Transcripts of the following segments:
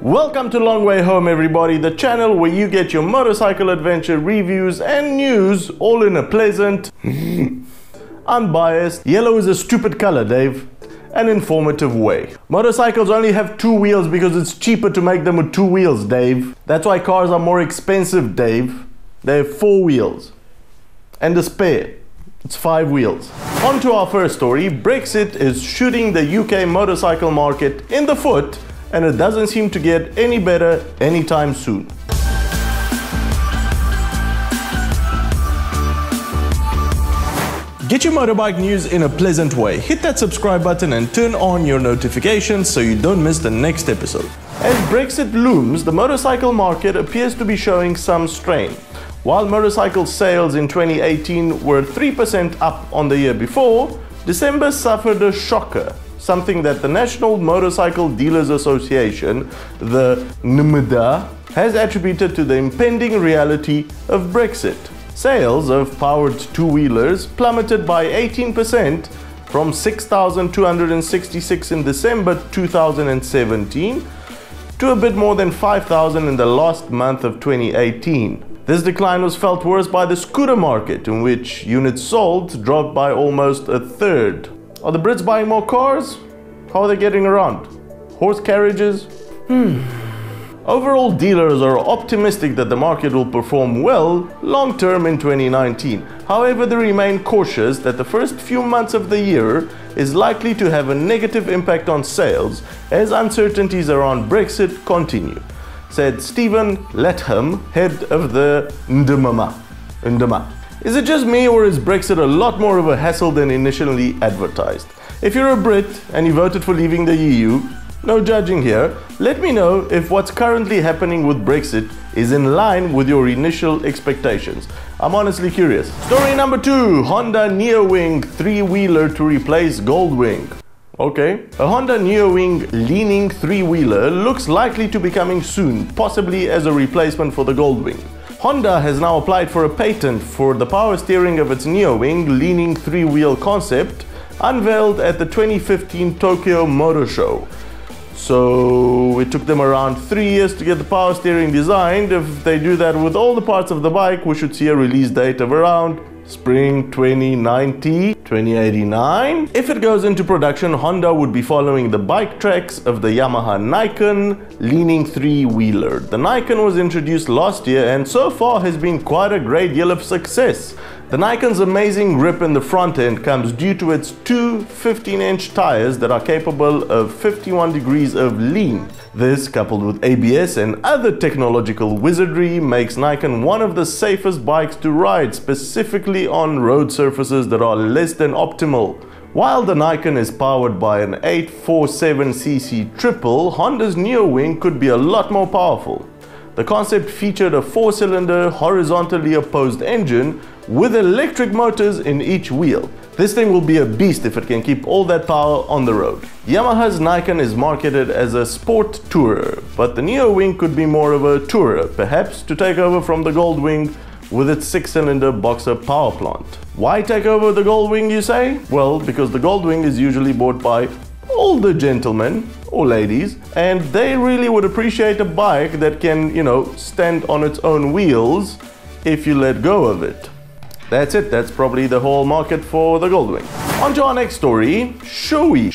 Welcome to Long Way Home, everybody, the channel where you get your motorcycle adventure reviews and news all in a pleasant, unbiased, yellow is a stupid color, Dave, and informative way. Motorcycles only have two wheels because it's cheaper to make them with two wheels, Dave. That's why cars are more expensive, Dave. They have four wheels and a spare. It's five wheels. On to our first story. Brexit is shooting the UK motorcycle market in the foot, and it doesn't seem to get any better anytime soon. Get your motorbike news in a pleasant way. Hit that subscribe button and turn on your notifications so you don't miss the next episode. As Brexit looms, the motorcycle market appears to be showing some strain. While motorcycle sales in 2018 were 3% up on the year before, December suffered a shocker. Something that the National Motorcycle Dealers Association, the NEOWING, has attributed to the impending reality of Brexit. Sales of powered two-wheelers plummeted by 18% from 6,266 in December 2017 to a bit more than 5,000 in the last month of 2018. This decline was felt worse by the scooter market, in which units sold dropped by almost a third. Are the Brits buying more cars? How are they getting around? Horse carriages? Overall, dealers are optimistic that the market will perform well long term in 2019. However, they remain cautious that the first few months of the year is likely to have a negative impact on sales as uncertainties around Brexit continue, said Stephen Latham, head of the NEOWING. Is it just me, or is Brexit a lot more of a hassle than initially advertised? If you're a Brit and you voted for leaving the EU, no judging here, let me know if what's currently happening with Brexit is in line with your initial expectations. I'm honestly curious. Story number 2, Honda NEOWING three-wheeler to replace Goldwing. Okay. A Honda NEOWING leaning three-wheeler looks likely to be coming soon, possibly as a replacement for the Goldwing. Honda has now applied for a patent for the power steering of its NEOWING leaning three-wheel concept, unveiled at the 2015 Tokyo Motor Show. So it took them around 3 years to get the power steering designed. If they do that with all the parts of the bike, we should see a release date of around spring 2090, 2089. If it goes into production, Honda would be following the bike tracks of the Yamaha Niken leaning three-wheeler. The Niken was introduced last year and so far has been quite a great deal of success. The Niken's amazing grip in the front end comes due to its two 15-inch tires that are capable of 51 degrees of lean. This, coupled with ABS and other technological wizardry, makes Niken one of the safest bikes to ride, specifically on road surfaces that are less than optimal. While the Niken is powered by an 847cc triple, Honda's NEOWING could be a lot more powerful. The concept featured a 4-cylinder horizontally opposed engine with electric motors in each wheel. This thing will be a beast if it can keep all that power on the road. Yamaha's Niken is marketed as a sport tourer, but the NEOWING could be more of a tourer, perhaps to take over from the Goldwing with its 6-cylinder boxer power plant. Why take over the Goldwing, you say? Well, because the Goldwing is usually bought by older gentlemen or ladies, and they really would appreciate a bike that can, stand on its own wheels if you let go of it. That's it. That's probably the whole market for the Goldwing. On to our next story. SHOEI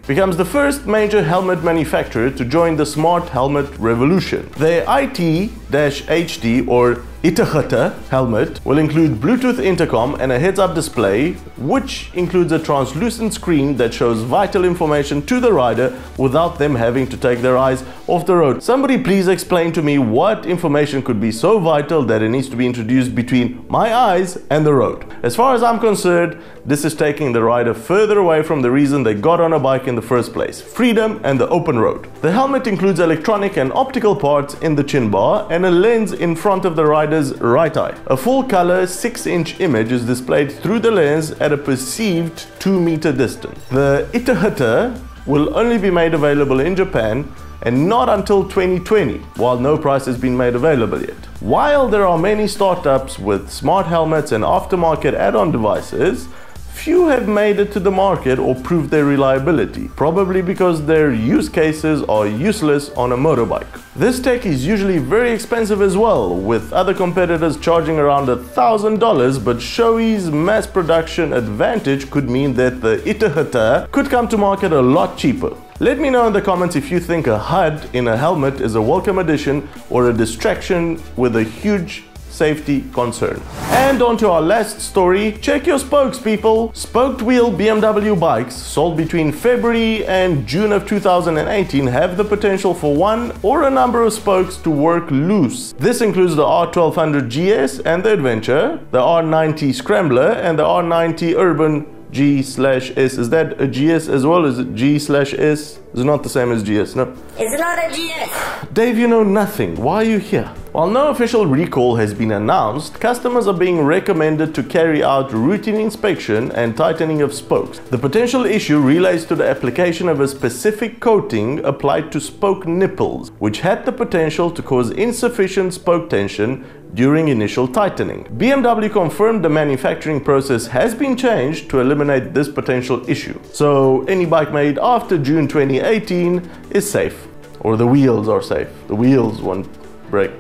becomes the first major helmet manufacturer to join the smart helmet revolution. Their IT-HD or ISSUE helmet will include Bluetooth intercom and a heads-up display, which includes a translucent screen that shows vital information to the rider without them having to take their eyes off the road. Somebody please explain to me what information could be so vital that it needs to be introduced between my eyes and the road. As far as I'm concerned, this is taking the rider further away from the reason they got on a bike in the first place: freedom and the open road. The helmet includes electronic and optical parts in the chin bar and a lens in front of the rider's right eye. A full-color 6-inch image is displayed through the lens at a perceived 2-meter distance. The ISSUE will only be made available in Japan and not until 2020, while no price has been made available yet. While there are many startups with smart helmets and aftermarket add-on devices, few have made it to the market or proved their reliability, probably because their use cases are useless on a motorbike. This tech is usually very expensive as well, with other competitors charging around $1,000, but SHOEI's mass production advantage could mean that the ISSUE could come to market a lot cheaper. Let me know in the comments if you think a HUD in a helmet is a welcome addition or a distraction with a huge safety concern. And on to our last story. Check your spokes, people. Spoked wheel BMW bikes sold between February and June of 2018 have the potential for one or a number of spokes to work loose. This includes the R1200 GS and the Adventure, the R90 Scrambler and the R90 Urban G/S. Is that a GS as well? Is it G/S? It's not the same as GS, no? It's not a GS. Dave, you know nothing. Why are you here? While no official recall has been announced, customers are being recommended to carry out routine inspection and tightening of spokes. The potential issue relates to the application of a specific coating applied to spoke nipples, which had the potential to cause insufficient spoke tension during initial tightening. BMW confirmed the manufacturing process has been changed to eliminate this potential issue. So any bike made after June 2018 is safe. Or the wheels are safe. The wheels won't break.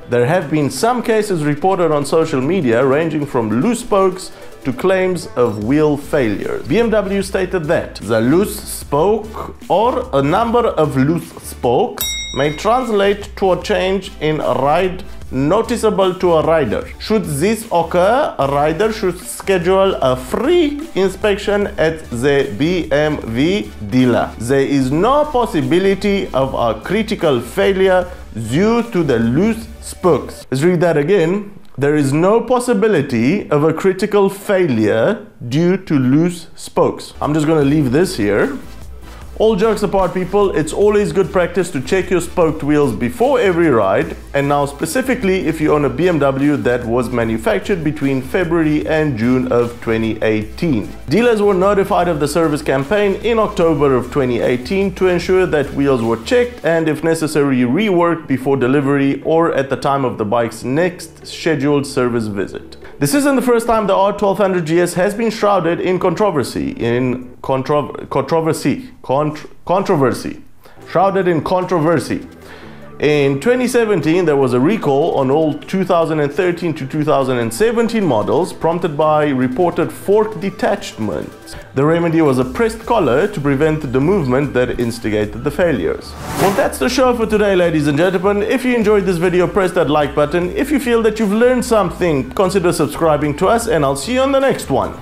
There have been some cases reported on social media ranging from loose spokes to claims of wheel failures. BMW stated that the loose spoke or a number of loose spokes may translate to a change in ride noticeable to a rider. Should this occur, a rider should schedule a free inspection at the BMW dealer. There is no possibility of a critical failure due to the loose spokes. Let's read that again. There is no possibility of a critical failure due to loose spokes. I'm just going to leave this here. All jokes apart, people, it's always good practice to check your spoked wheels before every ride, and now specifically if you own a BMW that was manufactured between February and June of 2018. Dealers were notified of the service campaign in October of 2018 to ensure that wheels were checked and, if necessary, reworked before delivery or at the time of the bike's next scheduled service visit. This isn't the first time the R1200 GS has been shrouded in controversy. Shrouded in controversy. In 2017, there was a recall on all 2013 to 2017 models prompted by reported fork detachment. The remedy was a pressed collar to prevent the movement that instigated the failures. Well, that's the show for today, ladies and gentlemen. If you enjoyed this video, press that like button. If you feel that you've learned something, consider subscribing to us, and I'll see you on the next one.